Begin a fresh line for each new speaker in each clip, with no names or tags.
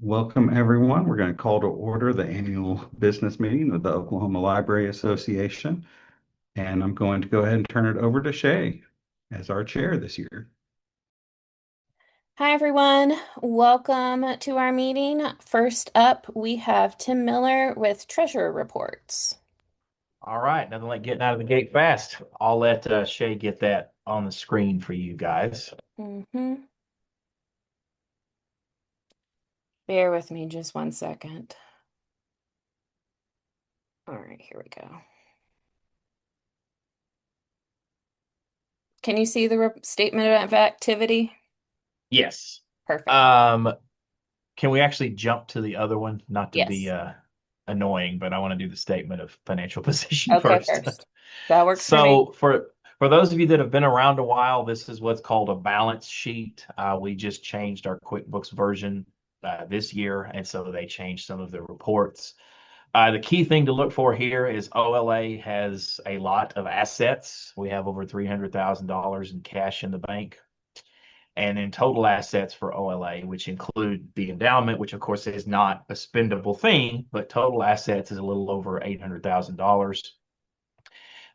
Welcome, everyone. We're going to call to order the annual business meeting of the Oklahoma Library Association. And I'm going to go ahead and turn it over to Shay as our chair this year.
Hi, everyone. Welcome to our meeting. First up, we have Tim Miller with Treasurer Reports.
All right, nothing like getting out of the gate fast. I'll let Shay get that on the screen for you guys.
hmm Bear with me just one second. All right, here we go. Can you see the statement of activity?
Yes.
Perfect.
Um, can we actually jump to the other one? Not to be
Yes.
annoying, but I want to do the statement of financial position
Okay,
first.
first. That works for me.
So for those of you that have been around a while, this is what's called a balance sheet. We just changed our QuickBooks version this year, and so they changed some of the reports. The key thing to look for here is OLA has a lot of assets. We have over $300,000 in cash in the bank. And in total assets for OLA, which include the endowment, which of course is not a spendable thing, but total assets is a little over $800,000.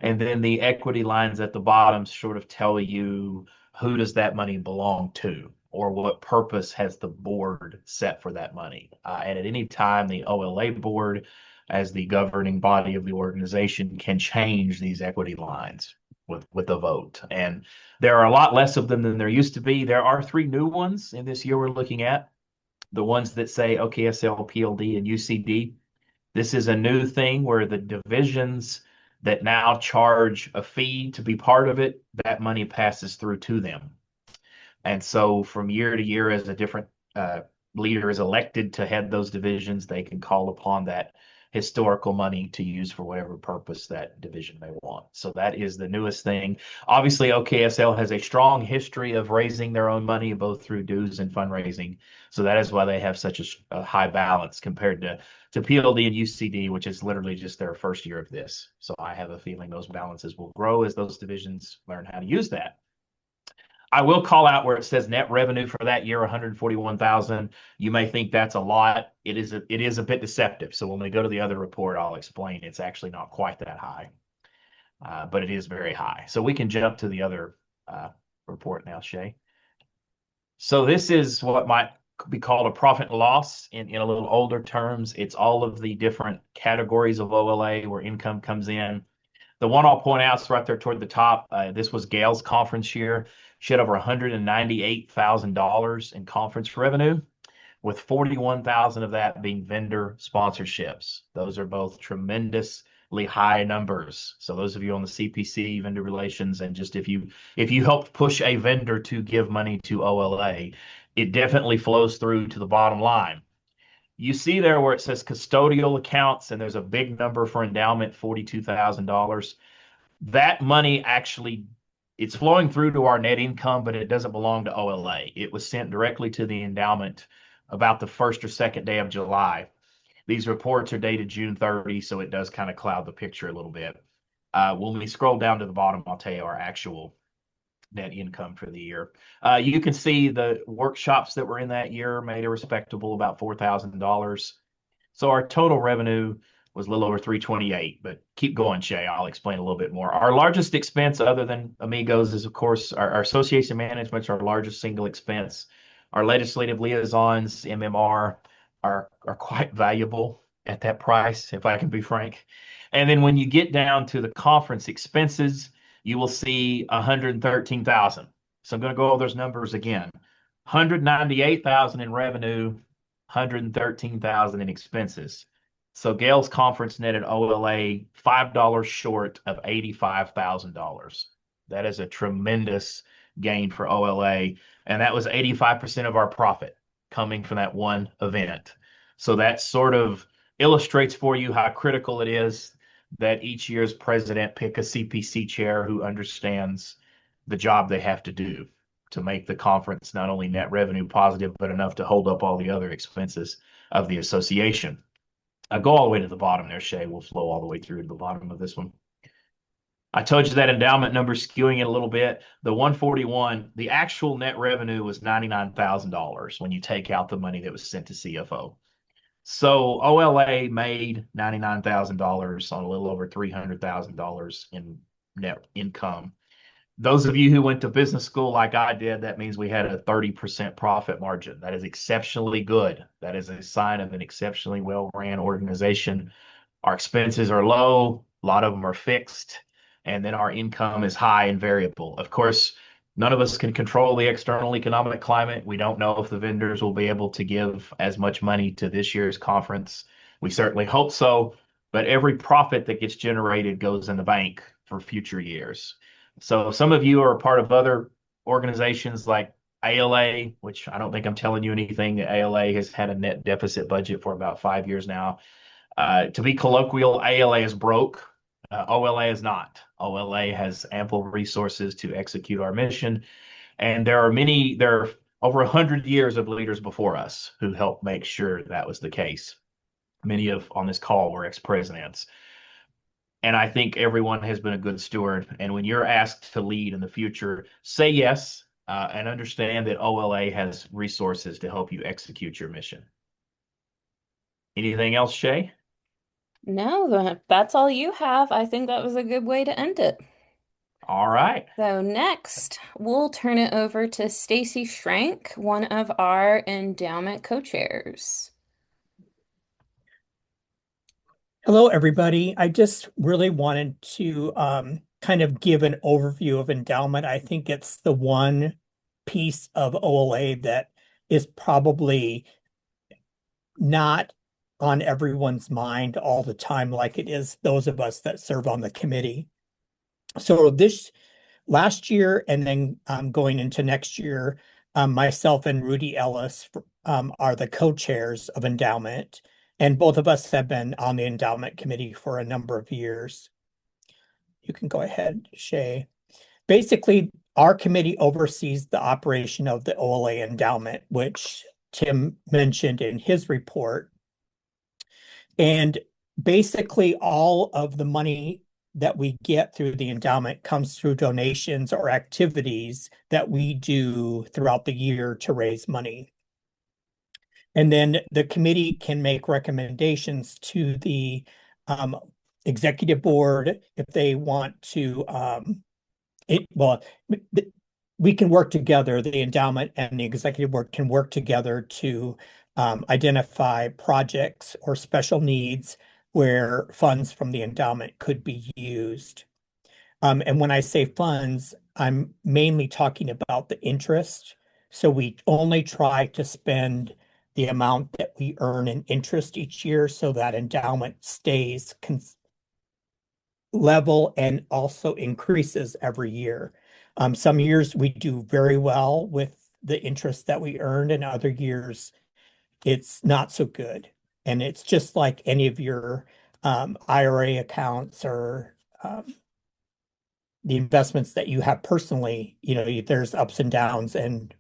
And then the equity lines at the bottom sort of tell you who does that money belong to, or what purpose has the board set for that money. And at any time, the OLA board, as the governing body of the organization, can change these equity lines with a vote. And there are a lot less of them than there used to be. There are three new ones in this year we're looking at. The ones that say OKSL, PLD, and UCD. This is a new thing where the divisions that now charge a fee to be part of it, that money passes through to them. And so from year to year, as a different leader is elected to head those divisions, they can call upon that historical money to use for whatever purpose that division may want. So that is the newest thing. Obviously, OKSL has a strong history of raising their own money, both through dues and fundraising. So that is why they have such a high balance compared to PLD and UCD, which is literally just their first year of this. So I have a feeling those balances will grow as those divisions learn how to use that. I will call out where it says net revenue for that year, 141,000. You may think that's a lot. It is a bit deceptive. So when we go to the other report, I'll explain it's actually not quite that high, but it is very high. So we can jump to the other report now, Shay. So this is what might be called a profit and loss in a little older terms. It's all of the different categories of OLA where income comes in. The one I'll point out is right there toward the top. This was Gail's conference year. She had over $198,000 in conference revenue, with 41,000 of that being vendor sponsorships. Those are both tremendously high numbers. So those of you on the CPC, vendor relations, and just if you helped push a vendor to give money to OLA, it definitely flows through to the bottom line. You see there where it says custodial accounts, and there's a big number for endowment, $42,000. That money actually, it's flowing through to our net income, but it doesn't belong to OLA. It was sent directly to the endowment about the first or second day of July. These reports are dated June 30, so it does kind of cloud the picture a little bit. When we scroll down to the bottom, I'll tell you our actual net income for the year. You can see the workshops that were in that year made a respectable about $4,000. So our total revenue was a little over 328, but keep going, Shay. I'll explain a little bit more. Our largest expense, other than Amigos, is of course our association management's our largest single expense. Our legislative liaisons, MMR, are quite valuable at that price, if I can be frank. And then when you get down to the conference expenses, you will see 113,000. So I'm going to go over those numbers again. 198,000 in revenue, 113,000 in expenses. So Gail's conference netted OLA $5 short of $85,000. That is a tremendous gain for OLA, and that was 85% of our profit coming from that one event. So that sort of illustrates for you how critical it is that each year's president pick a CPC chair who understands the job they have to do to make the conference not only net revenue positive, but enough to hold up all the other expenses of the association. Go all the way to the bottom there, Shay. We'll flow all the way through to the bottom of this one. I told you that endowment number skewing it a little bit. The 141, the actual net revenue was $99,000 when you take out the money that was sent to CFO. So OLA made $99,000 on a little over $300,000 in net income. Those of you who went to business school like I did, that means we had a 30% profit margin. That is exceptionally good. That is a sign of an exceptionally well-ran organization. Our expenses are low, a lot of them are fixed, and then our income is high and variable. Of course, none of us can control the external economic climate. We don't know if the vendors will be able to give as much money to this year's conference. We certainly hope so, but every profit that gets generated goes in the bank for future years. So some of you are a part of other organizations like ALA, which I don't think I'm telling you anything. The ALA has had a net deficit budget for about 5 years now. To be colloquial, ALA is broke. OLA is not. OLA has ample resources to execute our mission. And there are over 100 years of leaders before us who helped make sure that was the case. Many of on this call were ex-presidents. And I think everyone has been a good steward. And when you're asked to lead in the future, say yes and understand that OLA has resources to help you execute your mission. Anything else, Shay?
No, that's all you have. I think that was a good way to end it.
All right.
So next, we'll turn it over to Stacy Schrank, one of our endowment co-chairs.
Hello, everybody. I just really wanted to kind of give an overview of endowment. I think it's the one piece of OLA that is probably not on everyone's mind all the time, like it is those of us that serve on the committee. So this last year and then going into next year, myself and Rudy Ellis are the co-chairs of endowment. And both of us have been on the endowment committee for a number of years. You can go ahead, Shay. Basically, our committee oversees the operation of the OLA endowment, which Tim mentioned in his report. And basically, all of the money that we get through the endowment comes through donations or activities that we do throughout the year to raise money. And then the committee can make recommendations to the executive board if they want to. We can work together. The endowment and the executive board can work together to identify projects or special needs where funds from the endowment could be used. And when I say funds, I'm mainly talking about the interest. So we only try to spend the amount that we earn in interest each year so that endowment stays level and also increases every year. Some years we do very well with the interest that we earned, and other years it's not so good. And it's just like any of your IRA accounts or the investments that you have personally, there's ups and downs. And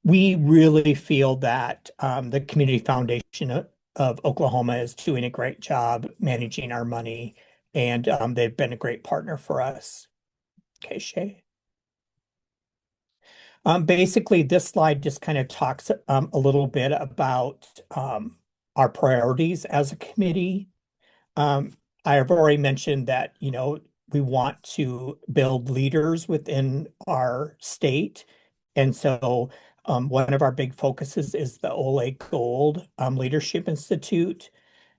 we really feel that the Community Foundation of Oklahoma is doing a great job managing our money, and they've been a great partner for us. Okay, Shay. Basically, this slide just kind of talks a little bit about our priorities as a committee. I have already mentioned that, we want to build leaders within our state. And so one of our big focuses is the OLA Gold Leadership Institute,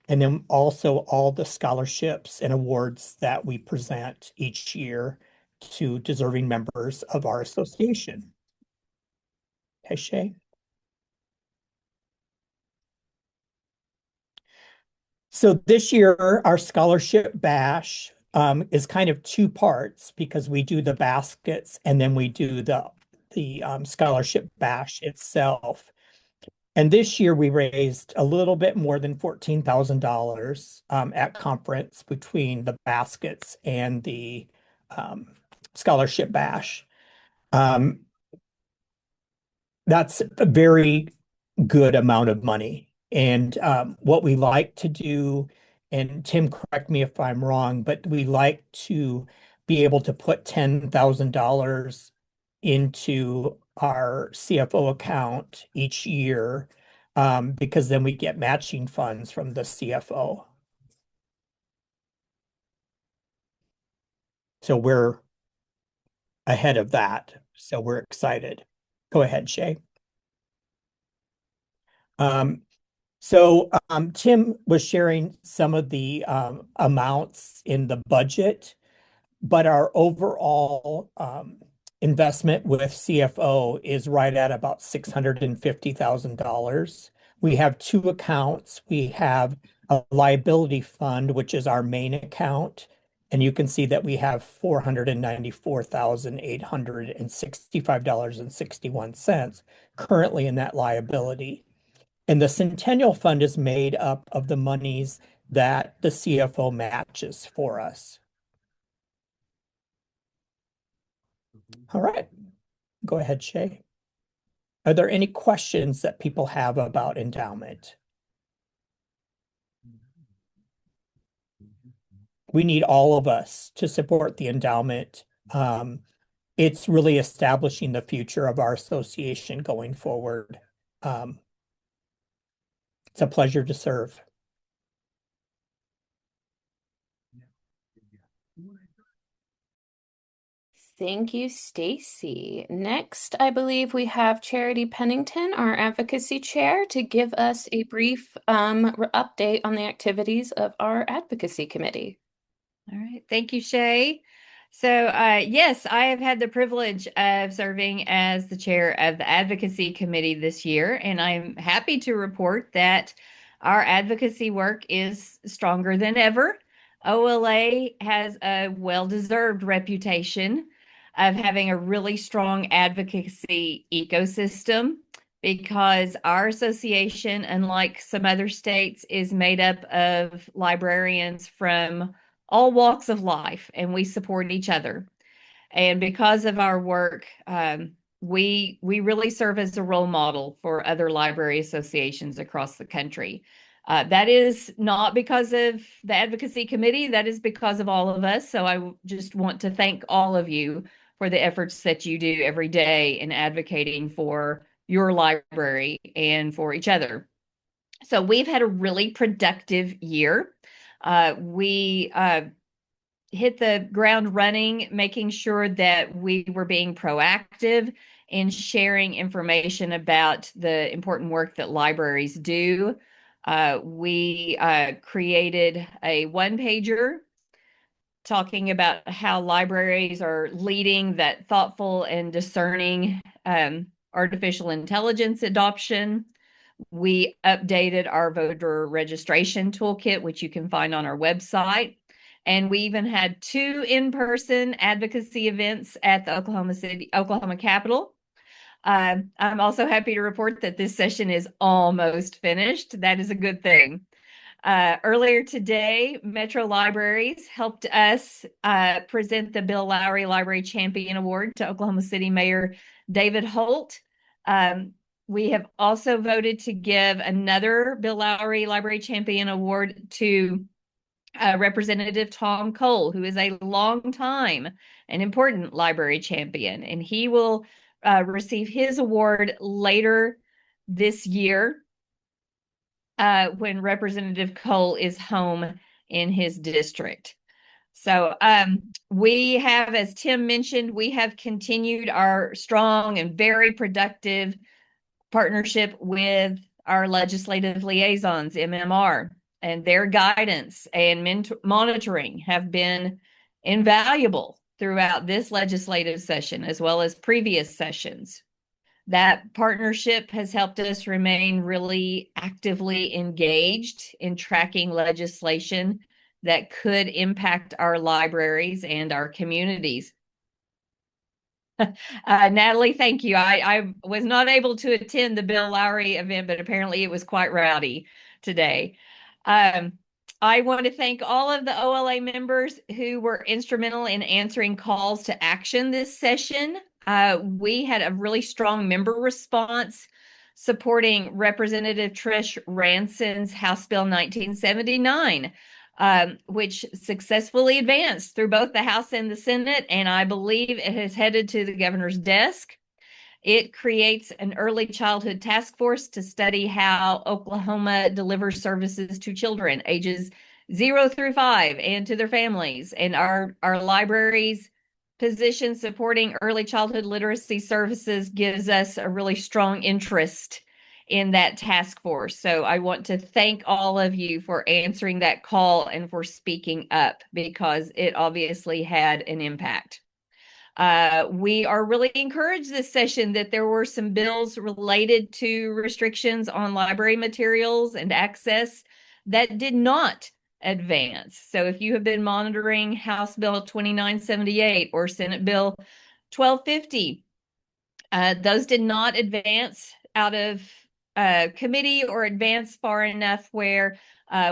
and then also all the scholarships and awards that we present each year to deserving members of our association. Okay, Shay. So this year, our scholarship bash is kind of two parts because we do the baskets and then we do the scholarship bash itself. And this year we raised a little bit more than $14,000 at conference between the baskets and the scholarship bash. That's a very good amount of money. And what we like to do, and Tim, correct me if I'm wrong, but we like to be able to put $10,000 into our CFO account each year, because then we get matching funds from the CFO. So we're ahead of that. So we're excited. Go ahead, Shay. Tim was sharing some of the amounts in the budget, but our overall investment with CFO is right at about $650,000. We have two accounts. We have a liability fund, which is our main account, and you can see that we have $494,865.61 currently in that liability. And the Centennial Fund is made up of the monies that the CFO matches for us. All right, go ahead, Shay. Are there any questions that people have about endowment? We need all of us to support the endowment. It's really establishing the future of our association going forward. It's a pleasure to serve.
Thank you, Stacy. Next, I believe we have Charity Pennington, our advocacy chair, to give us a brief update on the activities of our advocacy committee.
All right. Thank you, Shay. So, yes, I have had the privilege of serving as the chair of the advocacy committee this year, and I'm happy to report that our advocacy work is stronger than ever. OLA has a well-deserved reputation of having a really strong advocacy ecosystem because our association, unlike some other states, is made up of librarians from all walks of life, and we support each other. And because of our work, we really serve as a role model for other library associations across the country. That is not because of the advocacy committee, that is because of all of us. So I just want to thank all of you for the efforts that you do every day in advocating for your library and for each other. So we've had a really productive year. We hit the ground running, making sure that we were being proactive in sharing information about the important work that libraries do. We created a one-pager talking about how libraries are leading that thoughtful and discerning artificial intelligence adoption. We updated our voter registration toolkit, which you can find on our website. And we even had 2 in-person advocacy events at the Oklahoma Capitol. I'm also happy to report that this session is almost finished. That is a good thing. Earlier today, Metro Libraries helped us present the Bill Lowry Library Champion Award to Oklahoma City Mayor David Holt. We have also voted to give another Bill Lowry Library Champion Award to Representative Tom Cole, who is a long-time and important library champion, and he will receive his award later this year when Representative Cole is home in his district. So we have, as Tim mentioned, we have continued our strong and very productive partnership with our legislative liaisons, MMR, and their guidance and monitoring have been invaluable throughout this legislative session as well as previous sessions. That partnership has helped us remain really actively engaged in tracking legislation that could impact our libraries and our communities. Natalie, thank you. I was not able to attend the Bill Lowry event, but apparently it was quite rowdy today. I want to thank all of the OLA members who were instrumental in answering calls to action this session. We had a really strong member response supporting Representative Trish Ranson's House Bill 1979, which successfully advanced through both the House and the Senate, and I believe it has headed to the governor's desk. It creates an early childhood task force to study how Oklahoma delivers services to children ages 0 through 5 and to their families. And our libraries position supporting early childhood literacy services gives us a really strong interest in that task force. So I want to thank all of you for answering that call and for speaking up because it obviously had an impact. We are really encouraged this session that there were some bills related to restrictions on library materials and access that did not advance. So if you have been monitoring House Bill 2978 or Senate Bill 1250, those did not advance out of committee or advance far enough where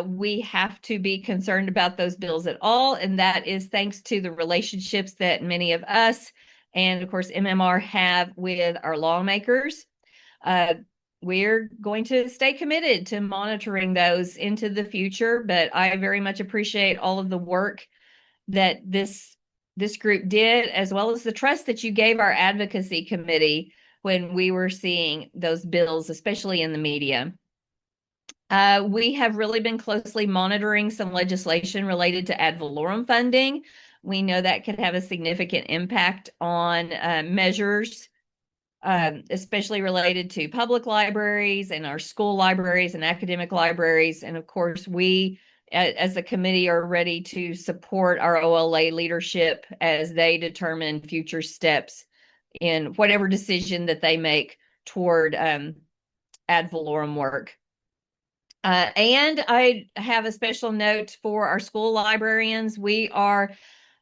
we have to be concerned about those bills at all. And that is thanks to the relationships that many of us and, of course, MMR have with our lawmakers. We're going to stay committed to monitoring those into the future, but I very much appreciate all of the work that this group did, as well as the trust that you gave our advocacy committee when we were seeing those bills, especially in the media. We have really been closely monitoring some legislation related to ad valorem funding. We know that could have a significant impact on measures, especially related to public libraries and our school libraries and academic libraries. And of course, we as a committee are ready to support our OLA leadership as they determine future steps in whatever decision that they make toward ad valorem work. And I have a special note for our school librarians. We are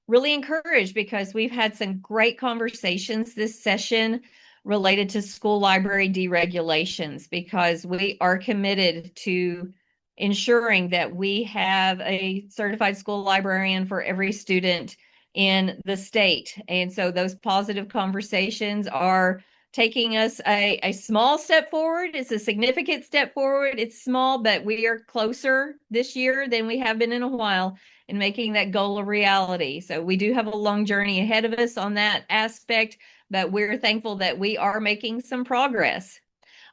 really encouraged because we've had some great conversations this session related to school library deregulations because we are committed to ensuring that we have a certified school librarian for every student in the state. And so those positive conversations are taking us a small step forward. It's a significant step forward. It's small, but we are closer this year than we have been in a while in making that goal a reality. So we do have a long journey ahead of us on that aspect, but we're thankful that we are making some progress.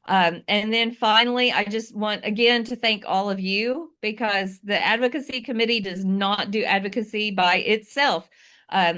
And then finally, I just want again to thank all of you because the advocacy committee does not do advocacy by itself.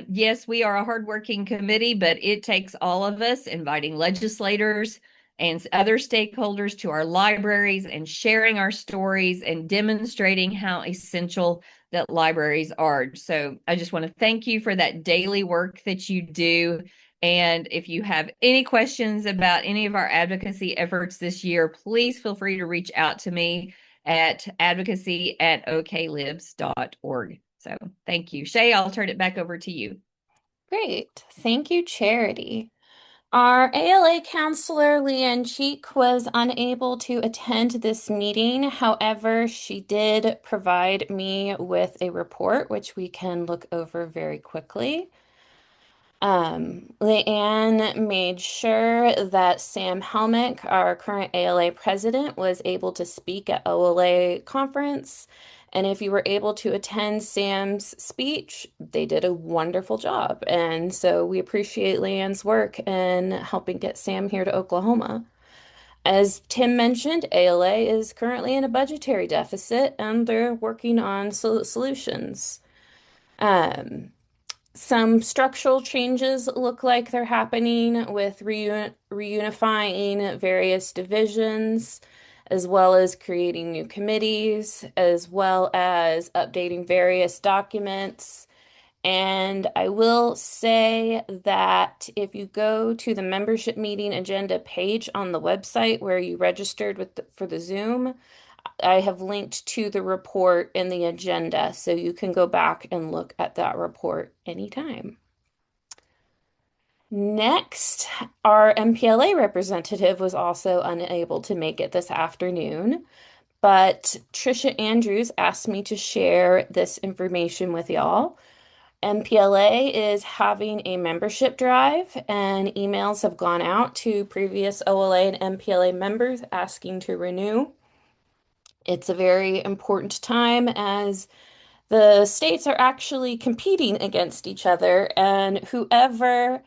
Yes, we are a hardworking committee, but it takes all of us inviting legislators and other stakeholders to our libraries and sharing our stories and demonstrating how essential that libraries are. So I just want to thank you for that daily work that you do. And if you have any questions about any of our advocacy efforts this year, please feel free to reach out to me at advocacy@oklibs.org. So thank you. Shay, I'll turn it back over to you.
Great. Thank you, Charity. Our ALA counselor, Leanne Cheek, was unable to attend this meeting. However, she did provide me with a report, which we can look over very quickly. Leanne made sure that Sam Helmick, our current ALA president, was able to speak at OLA conference. And if you were able to attend Sam's speech, they did a wonderful job. And so we appreciate Leanne's work in helping get Sam here to Oklahoma. As Tim mentioned, ALA is currently in a budgetary deficit and they're working on solutions. Some structural changes look like they're happening with reunifying various divisions, as well as creating new committees, as well as updating various documents. And I will say that if you go to the membership meeting agenda page on the website where you registered for the Zoom, I have linked to the report in the agenda, so you can go back and look at that report anytime. Next, our MPLA representative was also unable to make it this afternoon, but Trisha Andrews asked me to share this information with y'all. MPLA is having a membership drive, and emails have gone out to previous OLA and MPLA members asking to renew. It's a very important time as the states are actually competing against each other, and whoever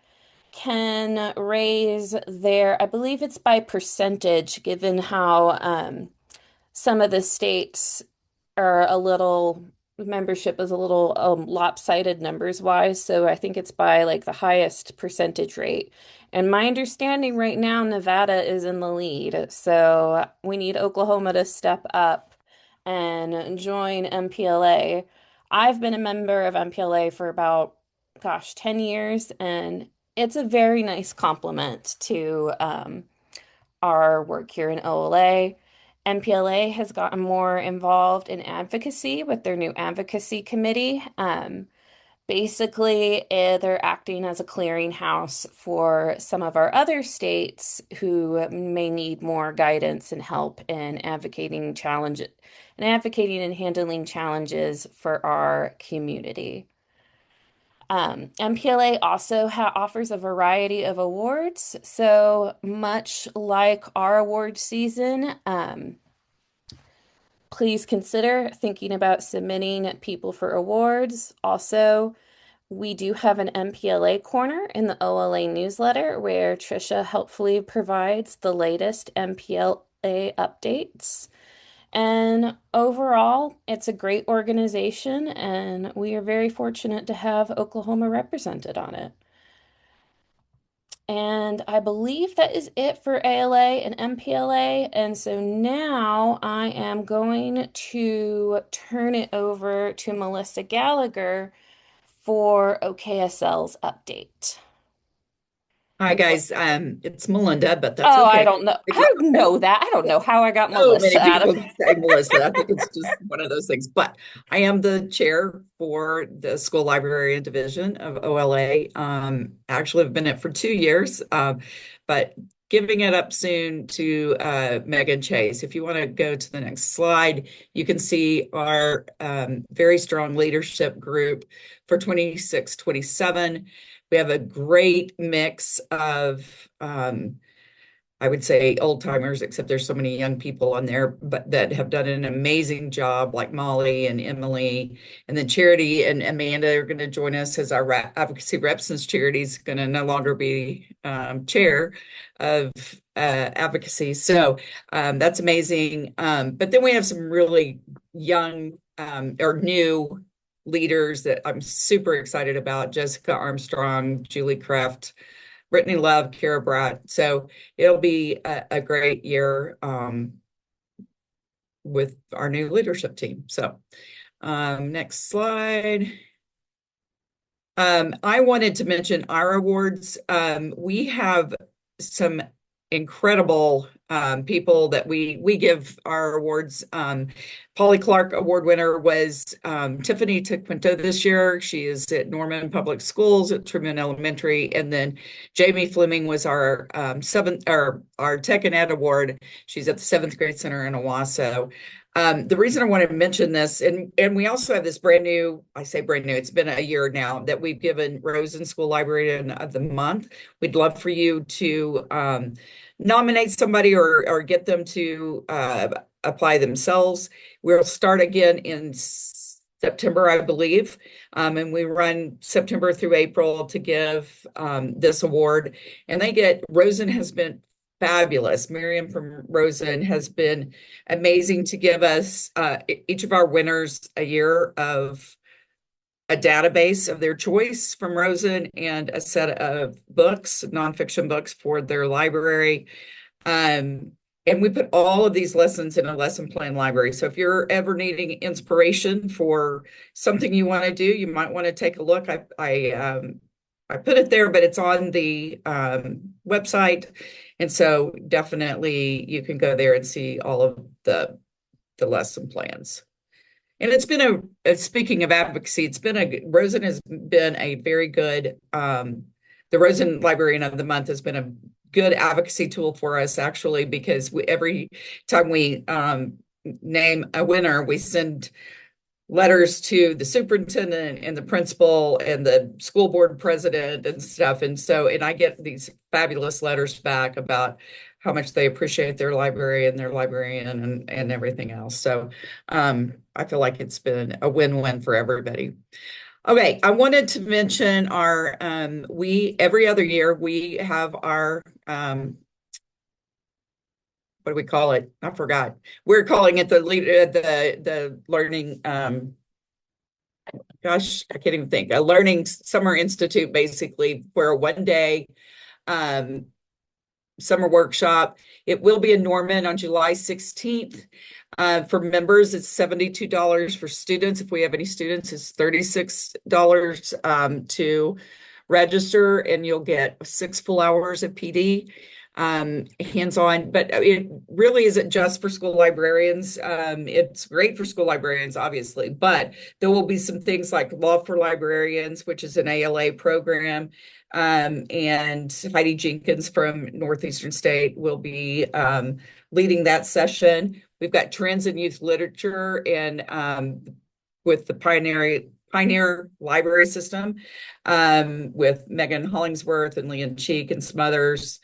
can raise their, I believe it's by percentage, given how some of the states are a little, membership is a little lopsided numbers wise. So I think it's by like the highest percentage rate. And my understanding right now, Nevada is in the lead. So we need Oklahoma to step up and join MPLA. I've been a member of MPLA for about, gosh, 10 years, and it's a very nice complement to our work here in OLA. MPLA has gotten more involved in advocacy with their new advocacy committee. Basically, they're acting as a clearinghouse for some of our other states who may need more guidance and help in advocating and handling challenges for our community. MPLA also offers a variety of awards. So much like our award season, please consider thinking about submitting people for awards. Also, we do have an MPLA corner in the OLA newsletter where Trisha helpfully provides the latest MPLA updates. And overall, it's a great organization, and we are very fortunate to have Oklahoma represented on it. And I believe that is it for ALA and MPLA. And so now I am going to turn it over to Melissa Gallagher for OKSL's update.
Hi guys, it's Melinda, but that's
Oh, I
okay.
don't know. I don't know that. I don't know how I got
So
Melissa
many
out of
people say Melissa. I think it's just one of those things. But I am the chair for the School Librarian Division of OLA. Actually, I've been in it for 2 years, but giving it up soon to Megan Chase. If you want to go to the next slide, you can see our very strong leadership group for 26-27. We have a great mix of I would say old timers, except there's so many young people on there, but that have done an amazing job, like Molly and Emily, and then Charity and Amanda are going to join us as our advocacy rep, since Charity's going to no longer be chair of advocacy. So that's amazing. But then we have some really young or new leaders that I'm super excited about: Jessica Armstrong, Julie Kraft, Brittany Love, Kara Bratt. So it'll be a great year with our new leadership team. So next slide. I wanted to mention our awards. We have some incredible people that we give our awards. Polly Clark Award winner was Tiffany Tequinto this year. She is at Norman Public Schools at Truman Elementary, and then Jamie Fleming was our our Tech and Ed Award. She's at the 7th Grade Center in Owasso. The reason I want to mention this, and we also have this brand new, I say brand new, it's been a year now that we've given Rosen School Librarian of the Month. We'd love for you to nominate somebody or get them to apply themselves. We'll start again in September, I believe, and we run September through April to give this award. And Rosen has been fabulous. Miriam from Rosen has been amazing to give us each of our winners a year of a database of their choice from Rosen and a set of books, nonfiction books for their library. And we put all of these lessons in a lesson plan library. So if you're ever needing inspiration for something you want to do, you might want to take a look. I put it there, but it's on the website. And so definitely you can go there and see all of the lesson plans. And it's been speaking of advocacy, Rosen has been a very good, the Rosen Librarian of the Month has been a good advocacy tool for us, actually, because every time we name a winner, we send letters to the superintendent and the principal and the school board president and stuff. And I get these fabulous letters back about how much they appreciate their library and their librarian and everything else. So I feel like it's been a win-win for everybody. Okay, I wanted to mention our we every other year we have our what do we call it? I forgot. We're calling it the learning gosh, I can't even think. A learning summer institute, basically, where one day um summer workshop. It will be in Norman on July 16th. For members, it's $72. For students, if we have any students, it's $36 to register, and you'll get 6 full hours of PD, hands-on. But it really isn't just for school librarians. It's great for school librarians, obviously, but there will be some things like Law for Librarians, which is an ALA program. And Heidi Jenkins from Northeastern State will be leading that session. We've got Trends in Youth Literature and with the Pioneer Library System with Megan Hollingsworth and Leon Cheek and some others.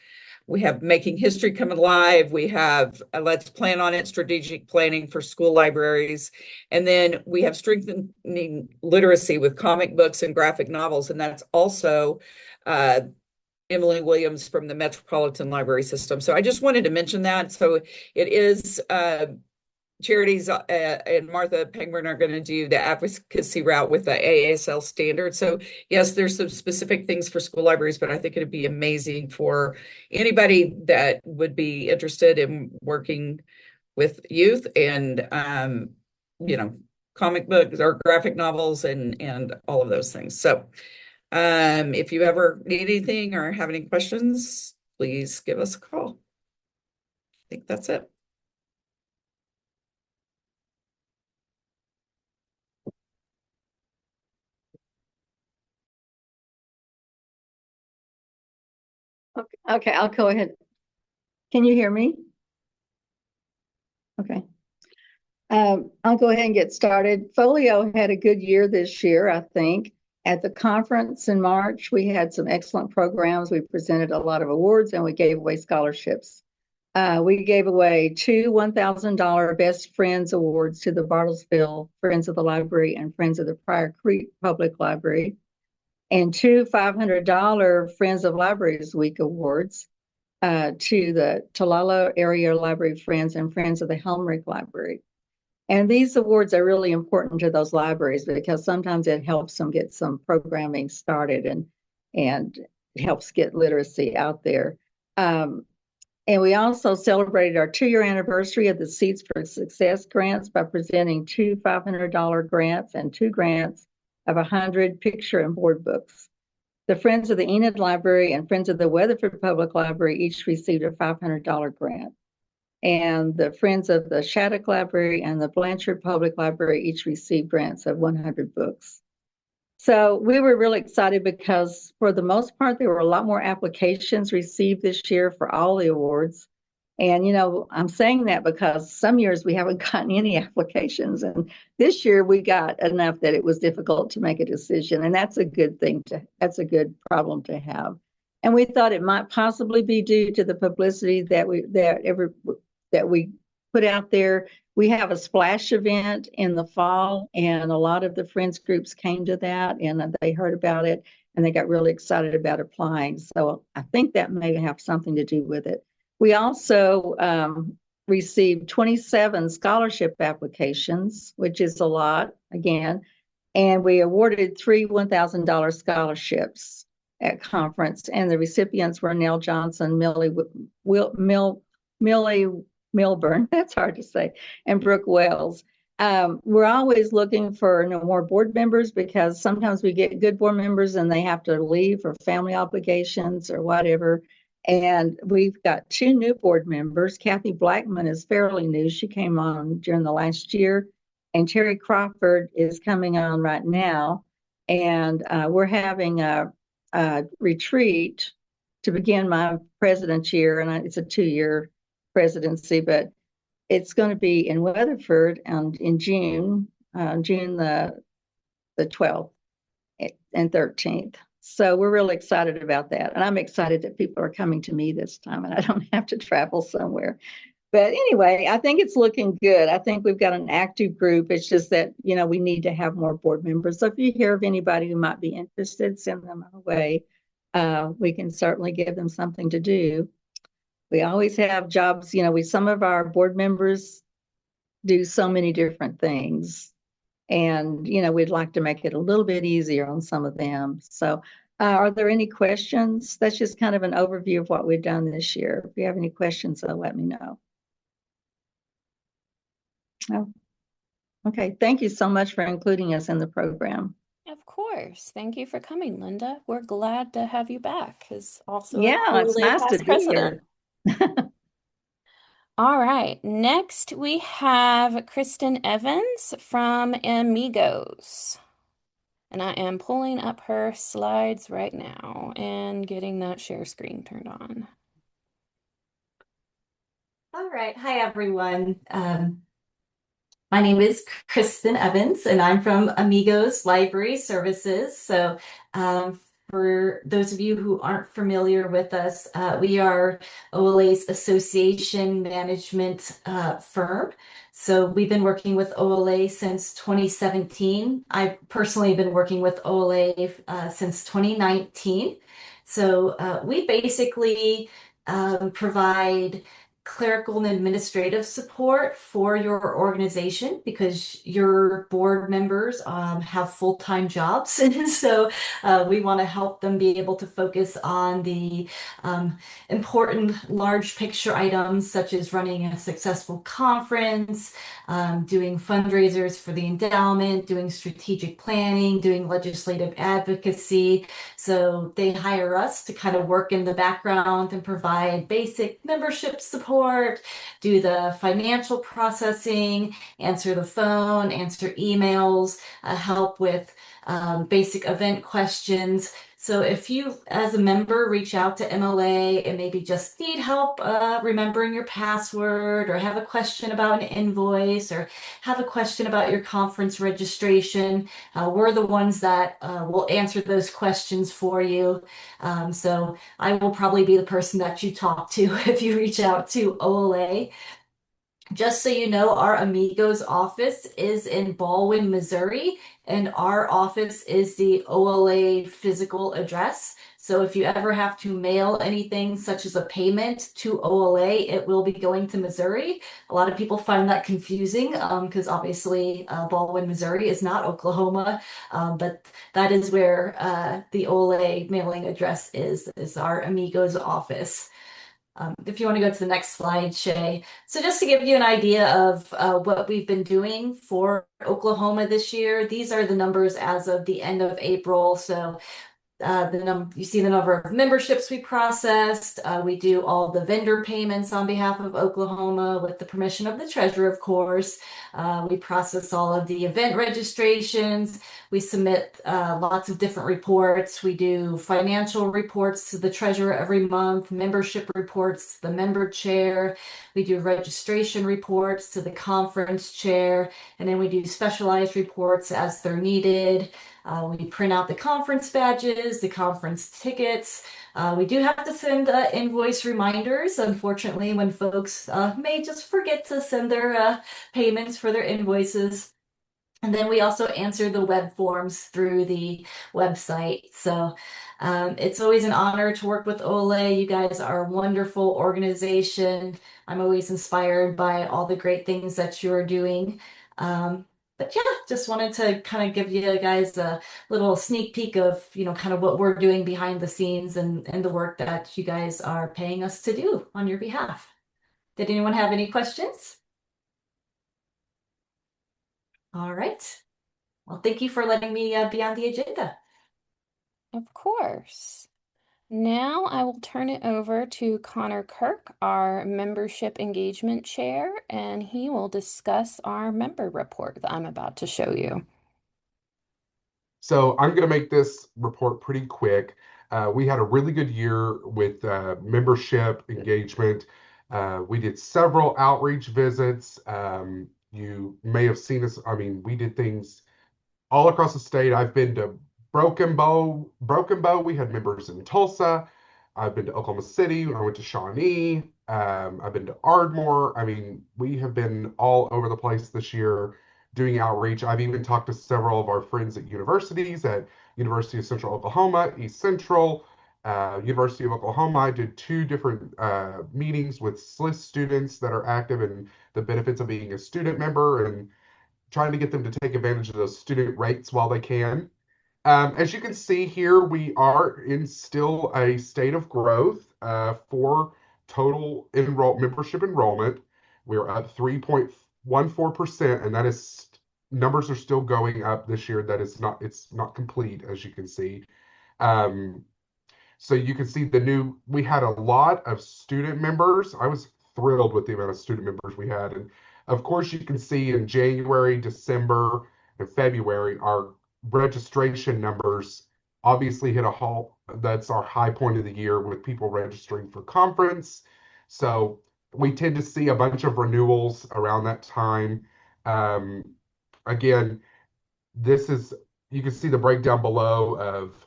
We have Making History Coming Live. We have Let's Plan on It, Strategic Planning for School Libraries. And then we have Strengthening Literacy with comic books and graphic novels. And that's also Emily Williams from the Metropolitan Library System. So I just wanted to mention that. So it is Charities and Martha Pangburn are going to do the advocacy route with the AASL standard. So yes, there's some specific things for school libraries, but I think it'd be amazing for anybody that would be interested in working with youth and comic books or graphic novels and all of those things. So if you ever need anything or have any questions, please give us a call. I think that's it.
Okay, I'll go ahead. Can you hear me? Okay. I'll go ahead and get started. Folio had a good year this year, I think. At the conference in March, we had some excellent programs. We presented a lot of awards and we gave away scholarships. We gave away 2 $1,000 Best Friends Awards to the Bartlesville Friends of the Library and Friends of the Pryor Creek Public Library, and 2 $500 Friends of Libraries Week Awards to the Talala Area Library Friends and Friends of the Helmrich Library. And these awards are really important to those libraries because sometimes it helps them get some programming started and helps get literacy out there. And we also celebrated our 2-year anniversary of the Seeds for Success grants by presenting 2 $500 grants and 2 grants of 100 picture and board books. The Friends of the Enid Library and Friends of the Weatherford Public Library each received a $500 grant. And the Friends of the Shattuck Library and the Blanchard Public Library each received grants of 100 books. So we were really excited because for the most part, there were a lot more applications received this year for all the awards. And, I'm saying that because some years we haven't gotten any applications. And this year we got enough that it was difficult to make a decision. And that's a good thing that's a good problem to have. And we thought it might possibly be due to the publicity that we put out there. We have a splash event in the fall, and a lot of the friends groups came to that and they heard about it and they got really excited about applying. So I think that may have something to do with it. We also received 27 scholarship applications, which is a lot, again, and we awarded 3 $1,000 scholarships at conference, and the recipients were Nell Johnson, Millie Milburn, that's hard to say, and Brooke Wells. We're always looking for more board members because sometimes we get good board members and they have to leave for family obligations or whatever. And we've got 2 new board members. Kathy Blackman is fairly new. She came on during the last year. And Terry Crawford is coming on right now. And we're having a retreat to begin my president's year. And it's a 2-year presidency, but it's going to be in Weatherford and in June the 12th and 13th. So we're really excited about that. And I'm excited that people are coming to me this time and I don't have to travel somewhere. But anyway, I think it's looking good. I think we've got an active group. It's just that, we need to have more board members. So if you hear of anybody who might be interested, send them our way. We can certainly give them something to do. We always have jobs, some of our board members do so many different things. And, we'd like to make it a little bit easier on some of them. So are there any questions? That's just kind of an overview of what we've done this year. If you have any questions, let me know. Oh, okay. Thank you so much for including us in the program.
Of course. Thank you for coming, Linda. We're glad to have you back as also
Yeah, it's
OLA
nice to
past
be
president.
here.
All right. Next, we have Kristen Evans from Amigos. And I am pulling up her slides right now and getting that share screen turned on.
All right. Hi, everyone. My name is Kristen Evans, and I'm from Amigos Library Services. So, for those of you who aren't familiar with us, we are OLA's association management firm. So, we've been working with OLA since 2017. I've personally been working with OLA since 2019. So, we basically provide clerical and administrative support for your organization because your board members have full-time jobs. And so we want to help them be able to focus on the important large picture items such as running a successful conference, doing fundraisers for the endowment, doing strategic planning, doing legislative advocacy. So they hire us to kind of work in the background and provide basic membership support, do the financial processing, answer the phone, answer emails, help with basic event questions. So if you, as a member, reach out to MLA and maybe just need help remembering your password or have a question about an invoice or have a question about your conference registration, we're the ones that will answer those questions for you. So I will probably be the person that you talk to if you reach out to OLA. Just so you know, our Amigos office is in Baldwin, Missouri, and our office is the OLA physical address. So if you ever have to mail anything such as a payment to OLA, it will be going to Missouri. A lot of people find that confusing because obviously Baldwin, Missouri is not Oklahoma, but that is where the OLA mailing address is our Amigos office. If you want to go to the next slide, Shay. So just to give you an idea of what we've been doing for Oklahoma this year, these are the numbers as of the end of April. So you see the number of memberships we processed. We do all the vendor payments on behalf of Oklahoma with the permission of the treasurer, of course. We process all of the event registrations. We submit lots of different reports. We do financial reports to the treasurer every month, membership reports to the member chair. We do registration reports to the conference chair, and then we do specialized reports as they're needed. We print out the conference badges, the conference tickets. We do have to send invoice reminders, unfortunately, when folks may just forget to send their payments for their invoices. And then we also answer the web forms through the website. So it's always an honor to work with OLA. You guys are a wonderful organization. I'm always inspired by all the great things that you're doing. But yeah, just wanted to kind of give you guys a little sneak peek of, kind of what we're doing behind the scenes and the work that you guys are paying us to do on your behalf. Did anyone have any questions? All right. Well, thank you for letting me be on the agenda.
Of course. Now I will turn it over to Connor Kirk, our membership engagement chair, and he will discuss our member report that I'm about to show you.
So I'm going to make this report pretty quick. We had a really good year with membership engagement. We did several outreach visits. You may have seen us. I mean, we did things all across the state. I've been to Broken Bow, we had members in Tulsa. I've been to Oklahoma City. I went to Shawnee. I've been to Ardmore. I mean, we have been all over the place this year doing outreach. I've even talked to several of our friends at universities, at University of Central Oklahoma, East Central, University of Oklahoma. I did two different meetings with SLIS students that are active in the benefits of being a student member and trying to get them to take advantage of those student rates while they can. As you can see here, we are in still a state of growth for total membership enrollment. We're at 3.14%, and that is numbers are still going up this year. That is not, it's not complete, as you can see. Um, so you can see we had a lot of student members. I was thrilled with the amount of student members we had. And of course, you can see in January, December, and February, our registration numbers obviously hit a halt. That's our high point of the year with people registering for conference. So we tend to see a bunch of renewals around that time. Um, again, you can see the breakdown below of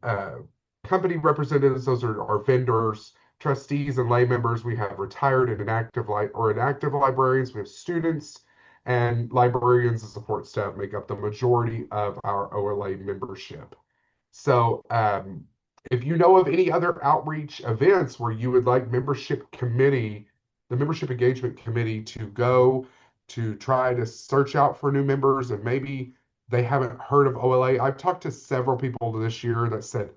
uh, company representatives, those are our vendors, trustees, and lay members. We have retired and inactive librarians. We have students and librarians and support staff make up the majority of our OLA membership. So, if you know of any other outreach events where you would like the membership engagement committee to go to try to search out for new members and maybe they haven't heard of OLA. I've talked to several people this year that said,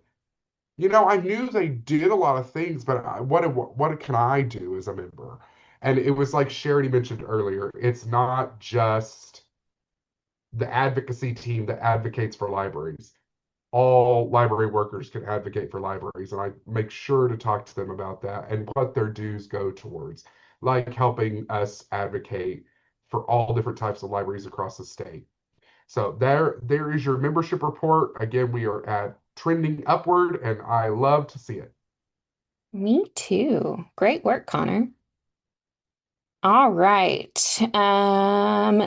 I knew they did a lot of things, but what can I do as a member? And it was like Charity mentioned earlier, it's not just the advocacy team that advocates for libraries. All library workers can advocate for libraries, and I make sure to talk to them about that and what their dues go towards, like helping us advocate for all different types of libraries across the state. So there is your membership report. Again, we are at trending upward, and I love to see it.
Me too. Great work, Connor. All right.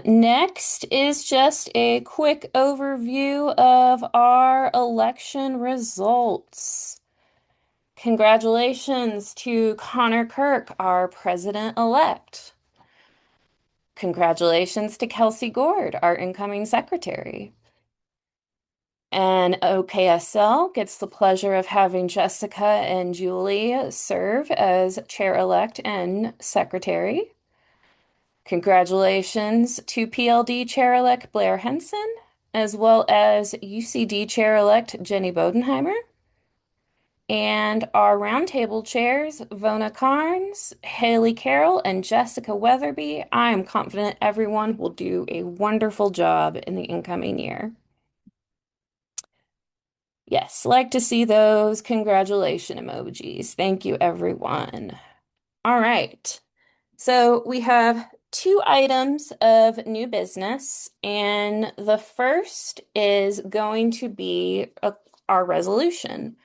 Next is just a quick overview of our election results. Congratulations to Connor Kirk, our president-elect. Congratulations to Kelsey Gord, our incoming secretary. And OKSL gets the pleasure of having Jessica and Julie serve as chair-elect and secretary. Congratulations to PLD Chair-elect Blair Henson, as well as UCD Chair-elect Jenny Bodenheimer. And our roundtable chairs, Vona Carnes, Haley Carroll, and Jessica Weatherby. I am confident everyone will do a wonderful job in the incoming year. Yes, like to see those congratulation emojis. Thank you, everyone. All right. So we have two items of new business, and the first is going to be our resolution.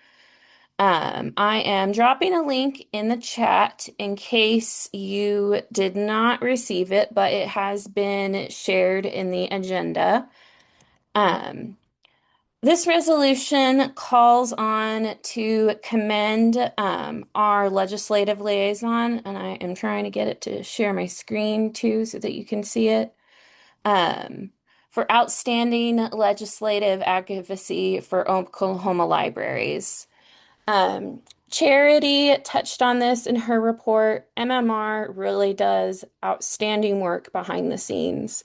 I am dropping a link in the chat in case you did not receive it, but it has been shared in the agenda. This resolution calls on to commend our legislative liaison, and I am trying to get it to share my screen too so that you can see it, for outstanding legislative advocacy for Oklahoma libraries. Charity touched on this in her report. MMR really does outstanding work behind the scenes.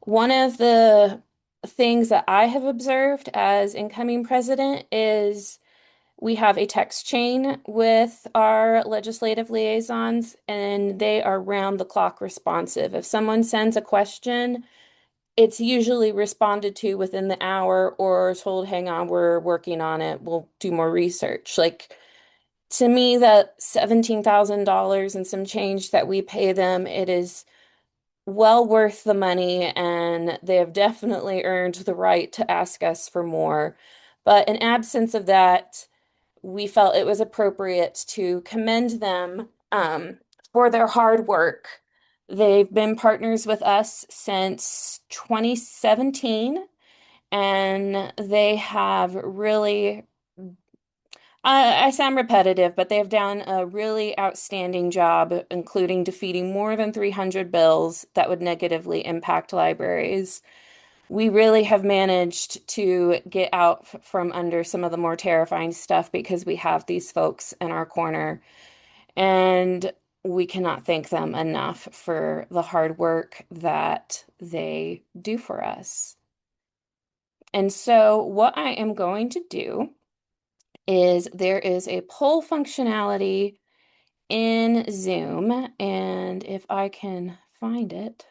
One of the things that I have observed as incoming president is we have a text chain with our legislative liaisons, and they are round the clock responsive. If someone sends a question, it's usually responded to within the hour or told, hang on, we're working on it. We'll do more research. Like, to me, that $17,000 and some change that we pay them, it is well worth the money, and they have definitely earned the right to ask us for more. But in absence of that, we felt it was appropriate to commend them for their hard work. They've been partners with us since 2017, And they have really, I sound repetitive, but they've done a really outstanding job, including defeating more than 300 bills that would negatively impact libraries. We really have managed to get out from under some of the more terrifying stuff because we have these folks in our corner, and we cannot thank them enough for the hard work that they do for us. And so, what I am going to do is there is a poll functionality in Zoom, and if I can find it,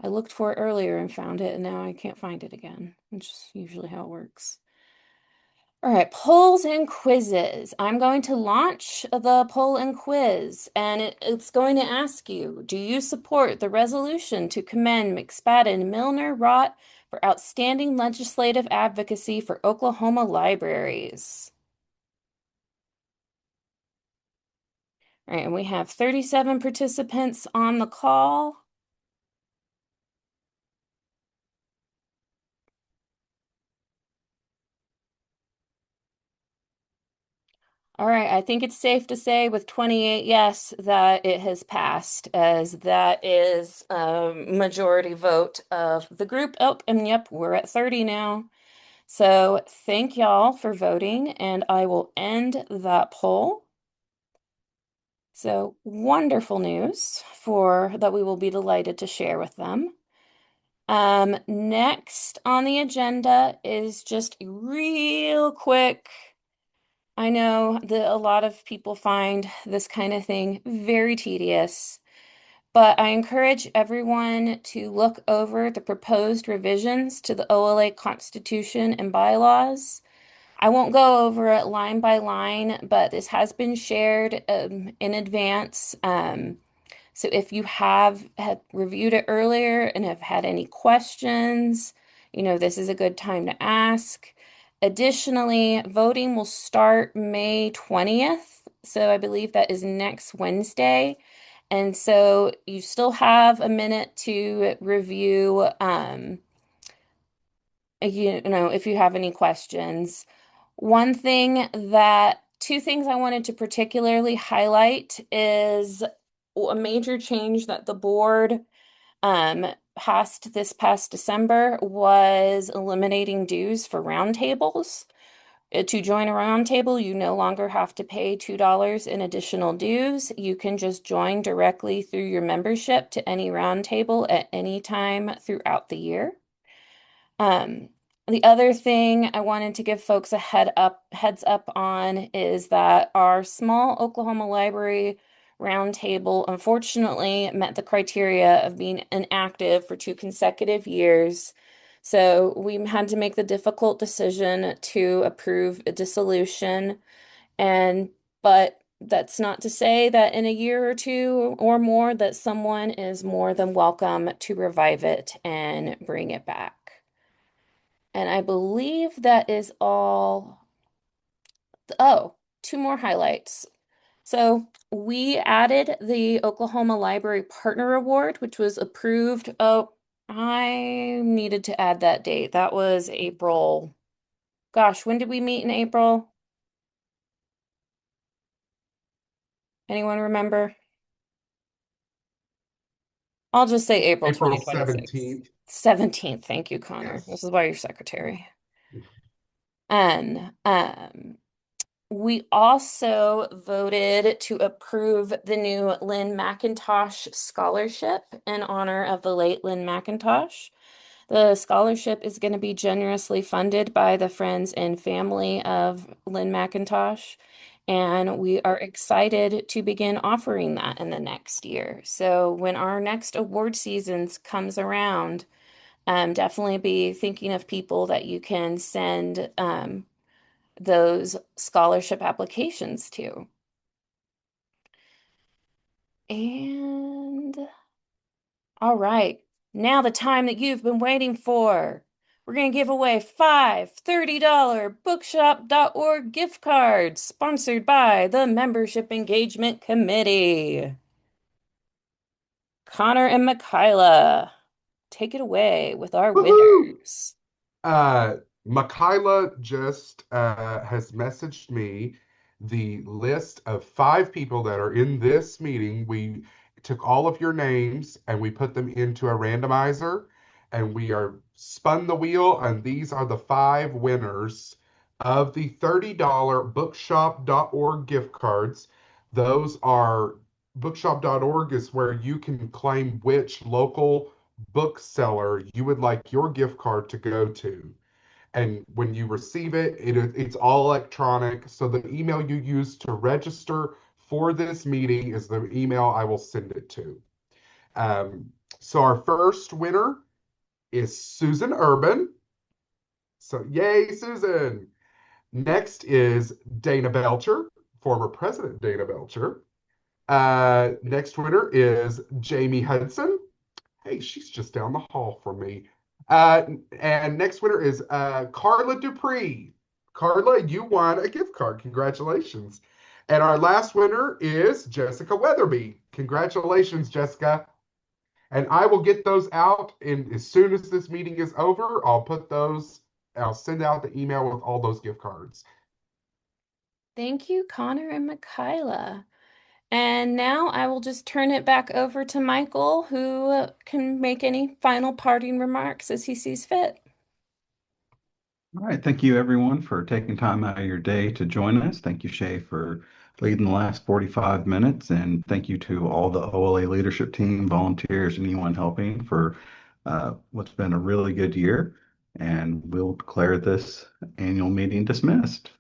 I looked for it earlier and found it, and now I can't find it again, which is usually how it works. All right, polls and quizzes. I'm going to launch the poll and quiz, and it's going to ask you, do you support the resolution to commend McSpadden, Milner, Rott for outstanding legislative advocacy for Oklahoma libraries? All right, and we have 37 participants on the call. All right, I think it's safe to say with 28 yes that it has passed, as that is a majority vote of the group. Oh, and yep, we're at 30 now. So thank y'all for voting, and I will end that poll. So wonderful news for that we will be delighted to share with them. Next on the agenda is just a real quick. I know that a lot of people find this kind of thing very tedious, but I encourage everyone to look over the proposed revisions to the OLA Constitution and bylaws. I won't go over it line by line, but this has been shared in advance. So if you had reviewed it earlier and have had any questions, this is a good time to ask. Additionally, voting will start May 20th. So I believe that is next Wednesday. And so you still have a minute to review, if you have any questions. Two things I wanted to particularly highlight is a major change that the board passed this past December was eliminating dues for roundtables. To join a roundtable, you no longer have to pay $2 in additional dues. You can just join directly through your membership to any roundtable at any time throughout the year. The other thing I wanted to give folks a heads up on is that our small Oklahoma Library Roundtable unfortunately met the criteria of being inactive for 2 consecutive years. So we had to make the difficult decision to approve a dissolution. But that's not to say that in a year or two or more that someone is more than welcome to revive it and bring it back. And I believe that is all. Oh, two more highlights. So we added the Oklahoma Library Partner Award, which was approved. Oh, I needed to add that date. That was April. Gosh, when did we meet in April? Anyone remember? I'll just say April
April
2026.
17th.
17th. Thank you, Connor.
Yes.
This is why you're secretary. And we also voted to approve the new Lynn McIntosh Scholarship in honor of the late Lynn McIntosh. The scholarship is going to be generously funded by the friends and family of Lynn McIntosh, and we are excited to begin offering that in the next year. So when our next award seasons comes around, definitely be thinking of people that you can send those scholarship applications to. And all right, now the time that you've been waiting for. We're going to give away 5 $30 bookshop.org gift cards sponsored by the Membership Engagement Committee. Connor and Michaela. take it away with our
Woohoo!
winners.
Makayla just has messaged me the list of 5 people that are in this meeting. We took all of your names and we put them into a randomizer, and we are spun the wheel, and these are the 5 winners of the $30 bookshop.org gift cards. Those are bookshop.org is where you can claim which local bookseller you would like your gift card to go to. And when you receive it, it's all electronic. So the email you use to register for this meeting is the email I will send it to. So our first winner is Susan Urban. So yay, Susan. Next is Dana Belcher, former President Dana Belcher. Next winner is Jamie Hudson. Hey, she's just down the hall from me. And next winner is Carla Dupree. Carla, you won a gift card. Congratulations. And our last winner is Jessica Weatherby. Congratulations, Jessica. And I will get those out. And as soon as this meeting is over, I'll send out the email with all those gift cards.
Thank you, Connor and Makayla. And now I will just turn it back over to Michael, who can make any final parting remarks as he sees fit.
All right. Thank you, everyone, for taking time out of your day to join us. Thank you, Shay, for leading the last 45 minutes. And thank you to all the OLA leadership team, volunteers, and anyone helping for what's been a really good year. And we'll declare this annual meeting dismissed.